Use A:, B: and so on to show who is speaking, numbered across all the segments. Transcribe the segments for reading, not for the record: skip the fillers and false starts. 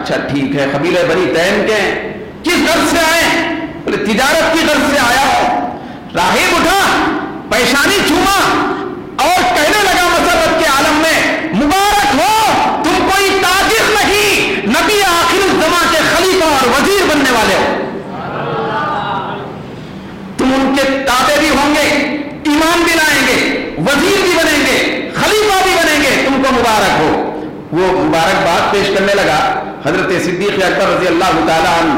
A: اچھا ٹھیک ہے، قبیلہ بنی تیم کے ہیں، کس غرض سے آئے؟ بولے تجارت کی غرض سے آیا ہوں۔ راہب اٹھا، پیشانی چوما اور کہنے لگا مسرت کے عالم میں، مبارک ہو تم کوئی تاجر نہیں، نبی آخر الزماں کے خلیفہ اور وزیر بننے والے ہو، تم ان کے تابع بھی ہوں گے، ایمان بھی لائیں گے، وزیر بھی بنیں گے، خلیفہ بھی بنیں گے، تم کو مبارک ہو۔ وہ مبارکباد پیش کرنے لگا۔ حضرت صدیق اکبر رضی اللہ تعالیٰ عنہ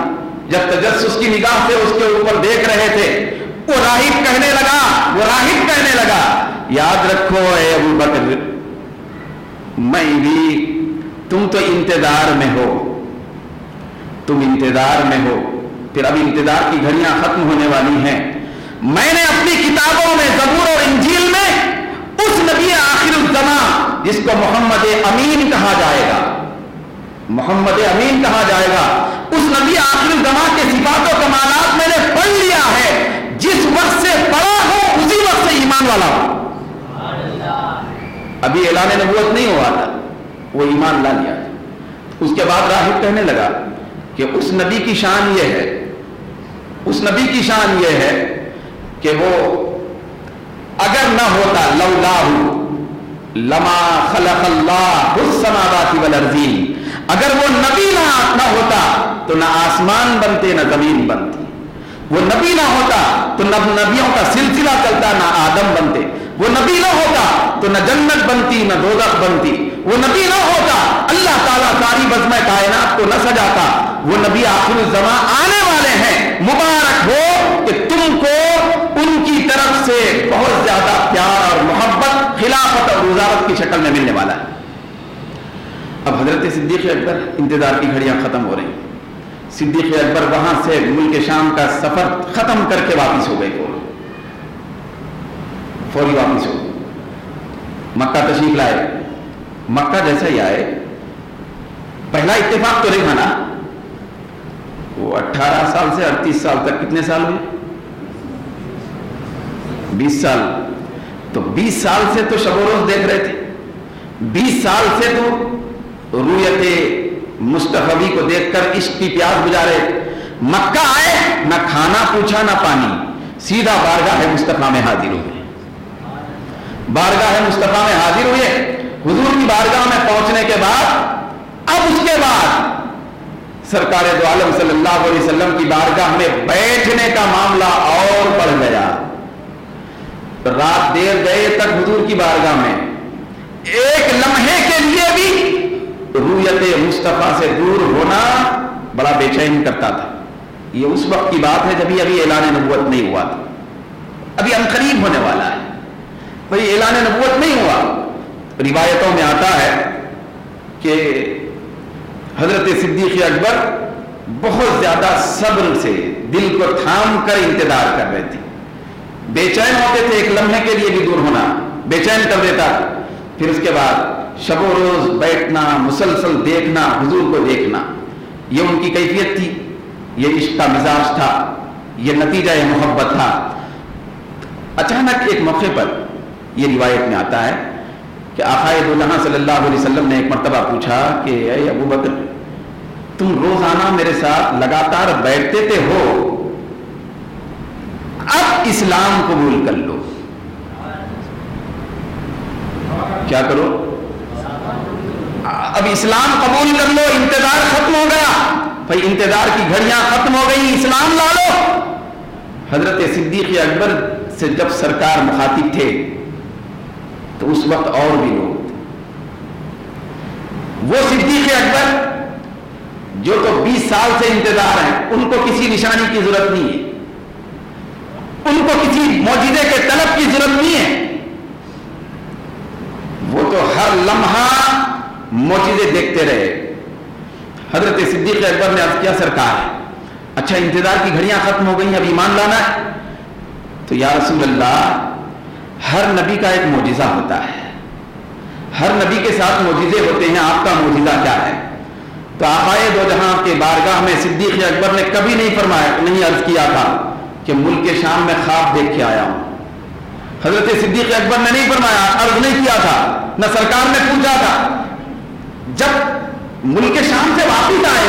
A: جب تجسس کی نگاہ سے اس کے اوپر دیکھ رہے تھے، وہ راہب کہنے لگا یاد رکھو اے ابو بکر، میں بھی، تم تو انتظار میں ہو، پھر اب انتظار کی گھڑیاں ختم ہونے والی ہیں۔ میں نے اپنی کتابوں میں زبور اور انجیل میں اس نبی آخر الزماں جس کو محمد امین کہا جائے گا، اس نبی آخر الزماں کے صفات و کمالات میں نے پڑھ لیا ہے، جس وقت سے پڑھا ہوں اسی وقت سے ایمان والا ہوں۔ ابھی اعلان نبوت نہیں ہوا تھا، وہ ایمان لا لیا۔ اس کے بعد راہب کہنے لگا کہ اس نبی کی شان یہ ہے کہ وہ اگر نہ ہوتا، لولاہ لما خلق اللہ السماوات والارضین، اگر وہ نبی نہ ہوتا تو نہ آسمان بنتے نہ زمین بنتی، وہ نبی نہ ہوتا تو نہ نبیوں کا سلسلہ چلتا نہ آدم بنتے، وہ نبی نہ ہوتا تو نہ جنت بنتی نہ دوزخ بنتی، وہ نبی نہ ہوتا اللہ تعالیٰ ساری بزم کائنات کو نہ سجاتا۔ وہ نبی آخر الزمان آنے والے ہیں، مبارک ہو کہ تم کو ان کی طرف سے بہت زیادہ پیار اور محبت، خلافت اور وزارت کی شکل میں ملنے والا ہے۔ اب حضرت صدیق اکبر، انتظار کی گھڑیاں ختم ہو رہی، صدیق اکبر وہاں سے ملک شام کا سفر ختم کر کے واپس ہو گئے، فوری واپس ہو مکہ تشریف لائے۔ مکہ جیسا ہی آئے، پہلا اتفاق تو نہیں تھا نا، وہ 18 سال سے 38 سال تک کتنے سال ہوئے؟ 20 سال۔ تو 20 سال سے تو شب و روز دیکھ رہے تھے، 20 سال سے تو رویت مصطفی کو دیکھ کر عشق کی پیاس بجھا رہے۔ مکہ آئے، نہ کھانا پوچھا نہ پانی، سیدھا بارگاہ مصطفیٰ میں حاضر ہوئے، حضور کی بارگاہ میں پہنچنے کے بعد اب اس کے بعد سرکار دو عالم صلی اللہ علیہ وسلم کی بارگاہ میں بیٹھنے کا معاملہ اور بڑھ گیا۔ رات دیر گئے تک حضور کی بارگاہ میں ایک لمحے کے لیے بھی رویت مصطفیٰ سے دور ہونا بڑا بے چین کرتا تھا۔ یہ اس وقت کی بات ہے جب ابھی اعلان نبوت نہیں ہوا تھا، ابھی عنقریب ہونے والا ہے، بھئی اعلان نبوت نہیں ہوا۔ روایتوں میں آتا ہے کہ حضرت صدیق اکبر بہت زیادہ صبر سے دل کو تھام کر انتظار کر رہے تھے، بے چین ہوتے تھے، ایک لمحے کے لیے بھی دور ہونا بے چین کر دیتا۔ پھر اس کے بعد شب و روز بیٹھنا، مسلسل دیکھنا، حضور کو دیکھنا، یہ ان کی کیفیت تھی، یہ عشق کا مزاج تھا، یہ نتیجہ محبت تھا۔ اچانک ایک موقع پر یہ روایت میں آتا ہے کہ آقا دو جہاں صلی اللہ علیہ وسلم نے ایک مرتبہ پوچھا کہ اے ابو بکر، تم روزانہ میرے ساتھ لگاتار بیٹھتے تھے ہو، اب اسلام قبول کر لو۔ کیا کرو؟ اب اسلام قبول کر لو، انتظار ختم ہو گیا، بھائی انتظار کی گھڑیاں ختم ہو گئی، اسلام لا لو۔ حضرت صدیق اکبر سے جب سرکار مخاطب تھے تو اس وقت اور بھی لوگ تھے۔ وہ صدیق اکبر جو تو 20 سال سے انتظار ہیں، ان کو کسی نشانی کی ضرورت نہیں ہے، ان کو کسی معجزے کے طلب کی ضرورت نہیں ہے، وہ تو ہر لمحہ معجزے دیکھتے رہے۔ حضرت صدیق اکبر نے عرض کیا سرکار اچھا انتظار کی گھڑیاں ختم ہو گئی، اب ایمان لانا ہے؟ تو یا رسول اللہ، ہر نبی کا ایک معجزہ ہوتا ہے، ہر نبی کے ساتھ معجزے ہوتے ہیں، آپ کا معجزہ کیا ہے؟ تو آقا دو جہاں کے بارگاہ میں صدیق اکبر نے کبھی نہیں عرض کیا تھا کہ ملک شام میں خواب دیکھ کے آیا ہوں۔ حضرت صدیق اکبر نے نہیں فرمایا، عرض نہیں کیا تھا، نہ سرکار نے پوچھا تھا۔ جب ملک شام سے واپس آئے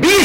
A: 20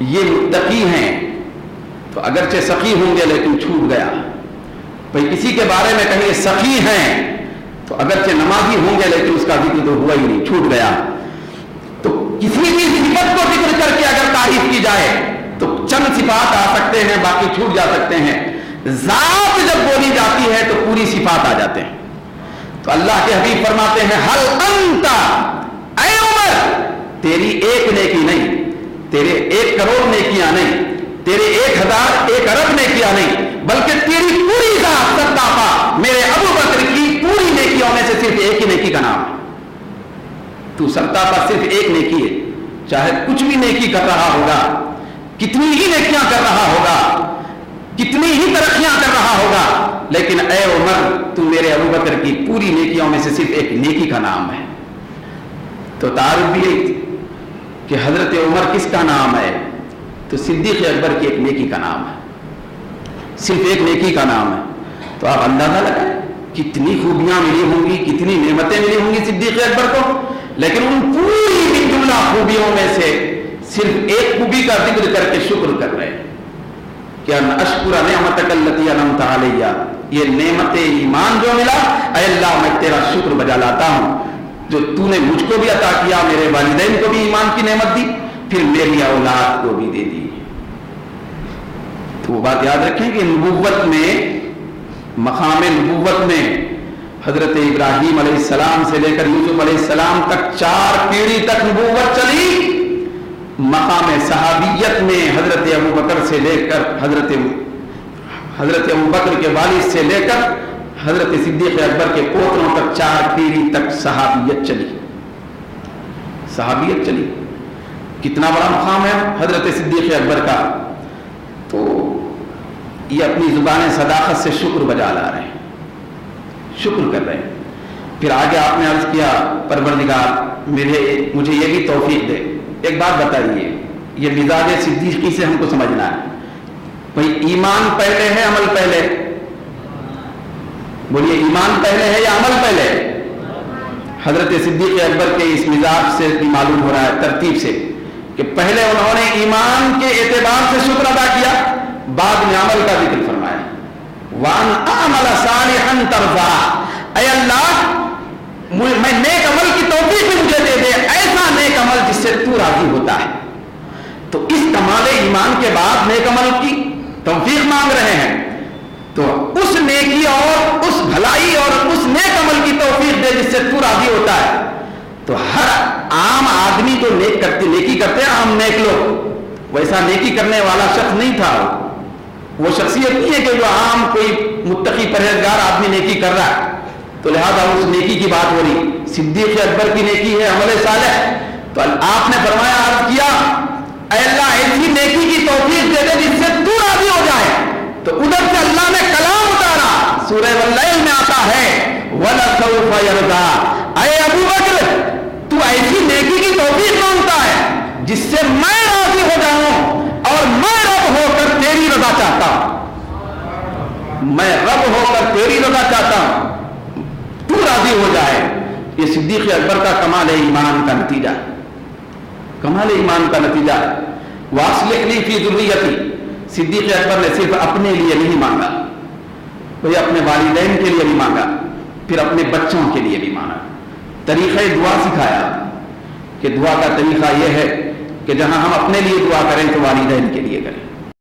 A: یہ متقی ہیں تو اگرچہ سخی ہوں گے لیکن چھوٹ گیا. بھئی کسی کے بارے میں کہیں سخی ہیں تو اگرچہ نمازی ہوں گے لیکن اس کا ذکر تو ہوا ہی نہیں, چھوٹ گیا. تو کسی بھی صفت کو ذکر کر کے اگر تعریف کی جائے تو چند صفات آ سکتے ہیں, باقی چھوٹ جا سکتے ہیں. ذات جب بولی جاتی ہے تو پوری صفات آ جاتے ہیں. تو اللہ کے حبیب فرماتے ہیں حل انت, اے عمر تیری ایک نیکی نہیں, تیرے 1 کروڑ نیکیاں نہیں, تیرے 1000 1 ارب نیکیاں نہیں, بلکہ تیری پوری ذات سرتاپا میرے ابو بکر کی پوری نیکیوں میں سے صرف ایک ہی نیکی کا نام ہے. تو سرتاپا صرف ایک نیکی ہے, چاہے کچھ بھی نیکی کر رہا ہوگا, کتنی ہی نیکیاں کر رہا ہوگا, کتنی ہی ترقیاں کر رہا ہوگا, لیکن اے عمر تو میرے ابو بکر کی پوری نیکیوں میں سے صرف ایک نیکی کا نام ہے. تو تعارف بھی ایک کہ حضرت عمر کس کا نام ہے, تو صدیق اکبر کی ایک نیکی کا نام ہے, صرف ایک نیکی کا نام ہے. تو آپ اندازہ لگائیں کتنی خوبیاں ملی ہوں گی, کتنی نعمتیں ملی ہوں گی صدیق اکبر کو, لیکن ان پوری بھی جملہ خوبیوں میں سے صرف ایک خوبی کا ذکر کر کے شکر کر رہے ہیں کہ ان اشکر نعمتک التی انعمت علیہ, یہ نعمت ایمان جو ملا اے اللہ میں تیرا شکر بجا لاتا ہوں جو تو نے مجھ کو بھی عطا کیا, میرے والدین کو بھی ایمان کی نعمت دی, پھر میری اولاد کو بھی دے دی. تو وہ بات یاد رکھیں کہ نبوت میں, مقام نبوت میں حضرت ابراہیم علیہ السلام سے لے کر یوسف علیہ السلام تک 4 پیڑھی تک نبوت چلی. مقام صحابیت میں حضرت ابو بکر سے لے کر حضرت ابو بکر کے والد سے لے کر حضرت صدیق اکبر کے پوتروں تک 4 پیڑھی تک صحابیت چلی. صحابیت چلی, کتنا بڑا مقام ہے حضرت صدیق اکبر کا. تو یہ اپنی زبان صداقت سے شکر بجا لا رہے ہیں, شکر کر رہے ہیں. پھر آگے آپ نے عرض کیا پروردگار مجھے یہ بھی توفیق دے. ایک بات بتائیے, یہ مزاج صدیقی سے ہم کو سمجھنا ہے. بھئی ایمان پہلے ہے عمل پہلے؟ بولیے ایمان پہلے ہے یا عمل پہلے؟ حضرت صدیق اکبر کے اس مزاج سے بھی معلوم ہو رہا ہے, ترتیب سے, کہ پہلے انہوں نے ایمان کے اعتبار سے شکر ادا کیا, بعد میں عمل کا ذکر فرمایا. وَأَنْ أَعْمَلَ صَالِحًا تَرْضَاهُ, اے اللہ میں نیک عمل کی توفیق بھی مجھے دے دے, ایسا نیک عمل جس سے تو راضی ہوتا ہے. تو اس کمال ایمان کے بعد نیک عمل کی توفیق مانگ رہے ہیں. تو اس نیکی اور اس بھلائی اور اس نیک عمل کی توفیق دے جس سے تو راضی ہوتا ہے. تو ہر عام آدمی تو نیکی کرتے ہیں, عام نیک لوگ, ویسا نیکی کرنے والا شخص نہیں تھا. وہ شخصیت نہیں ہے کہ جو عام کوئی متقی پرہیزگار آدمی نیکی کر رہا ہے, تو لہذا اس نیکی کی بات ہو رہی. صدیق اکبر کی نیکی ہے عمل صالح. تو آپ نے فرمایا, عرض کیا اے اللہ ایسی نیکی کی توفیق دے دے جس سے تو راضی ہو جائے. تو ادھر سے اللہ نے کلام اتارا, سورہ واللیل میں آتا ہے وَلَسَوْفَ يَرْضَىٰ, اے ابو بکر تو ایسی نیکی کی توفیق مانگتا ہے جس سے میں راضی ہو جاؤں اور میں رب ہو کر تیری رضا چاہتا ہوں, میں رب ہو کر تیری رضا چاہتا ہوں, تو راضی ہو جائے. یہ صدیق اکبر کا کمال ایمان کا نتیجہ ہے, کمال ایمان کا نتیجہ ہے. وَأَصْلِحْ لِي فِي ذُرِّيَّتِي, صدیق اکبر نے صرف اپنے لیے نہیں مانگا, وہ اپنے والدین کے لیے بھی مانگا, پھر اپنے بچوں کے لیے بھی مانگا. طریقہ دعا سکھایا کہ دعا کا طریقہ یہ ہے کہ جہاں ہم اپنے لیے دعا کریں تو والدین کے لیے کریں,